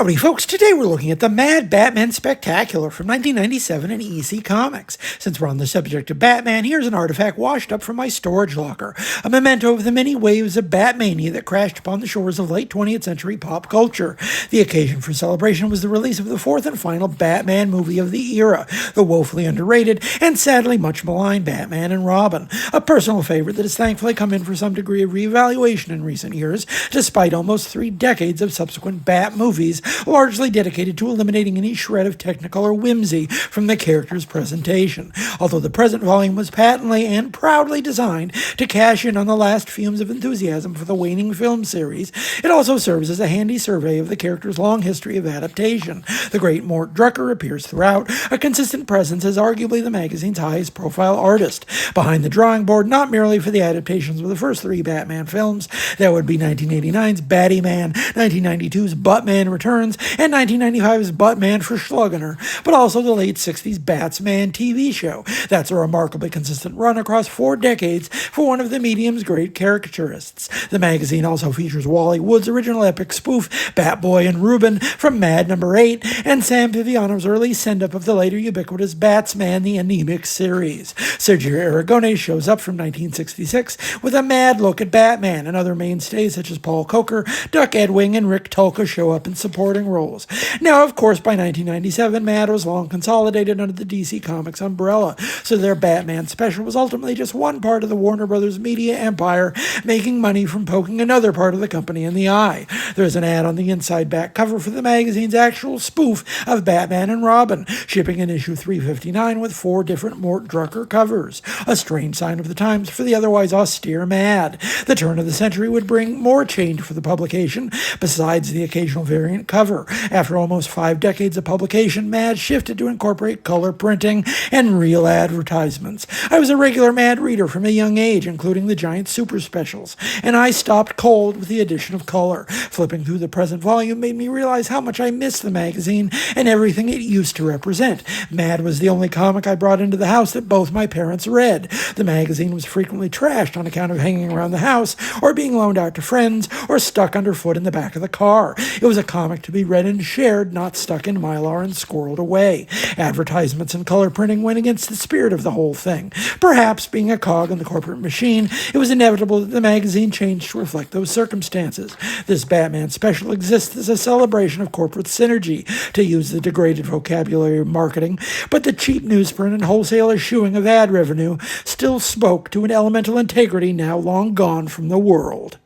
Howdy, folks. Today we're looking at the Mad Batman Spectacular from 1997 in EC Comics. Since we're on the subject of Batman, here's an artifact washed up from my storage locker, a memento of the many waves of Batmania that crashed upon the shores of late 20th century pop culture. The occasion for celebration was the release of the fourth and final Batman movie of the era, the woefully underrated and sadly much maligned Batman and Robin, a personal favorite that has thankfully come in for some degree of reevaluation in recent years, despite almost 3 decades of subsequent Bat movies largely dedicated to eliminating any shred of technicolor whimsy from the character's presentation. Although the present volume was patently and proudly designed to cash in on the last fumes of enthusiasm for the waning film series, it also serves as a handy survey of the character's long history of adaptation. The great Mort Drucker appears throughout, a consistent presence as arguably the magazine's highest profile artist. Behind the drawing board, not merely for the adaptations of the first 3 Batman films, that would be 1989's Batman, 1992's Buttman Returns, and 1995's Buttman for Schluggener, but also the late 60s Batsman TV show. That's a remarkably consistent run across 4 decades for one of the medium's great caricaturists. The magazine also features Wally Wood's original epic spoof, Batboy and Reuben, from Mad No. 8, and Sam Viviano's early send-up of the later ubiquitous Batsman the Anemic series. Sergio Aragonés shows up from 1966 with a mad look at Batman, and other mainstays such as Paul Coker, Duck Edwing, and Rick Tulka show up in supporting roles. Now, of course, by 1997, Mad was long consolidated under the DC Comics umbrella, so their Batman special was ultimately just one part of the Warner Brothers media empire, making money from poking another part of the company in the eye. There's an ad on the inside back cover for the magazine's actual spoof of Batman and Robin, shipping in issue 359 with 4 different Mort Drucker covers, a strange sign of the times for the otherwise austere Mad. The turn of the century would bring more change for the publication, besides the occasional variant cover. After almost 5 decades of publication, Mad shifted to incorporate color printing and real advertisements. I was a regular Mad reader from a young age, including the giant super specials, and I stopped cold with the addition of color. Flipping through the present volume made me realize how much I missed the magazine and everything it used to represent. Mad was the only comic I brought into the house that both my parents read. The magazine was frequently trashed on account of hanging around the house, or being loaned out to friends, or stuck underfoot in the back of the car. It was a comic to be read and shared, not stuck in Mylar and squirreled away. Advertisements and color printing went against the spirit of the whole thing. Perhaps, being a cog in the corporate machine, it was inevitable that the magazine changed to reflect those circumstances. This Batman special exists as a celebration of corporate synergy, to use the degraded vocabulary of marketing, but the cheap newsprint and wholesale eschewing of ad revenue still spoke to an elemental integrity now long gone from the world.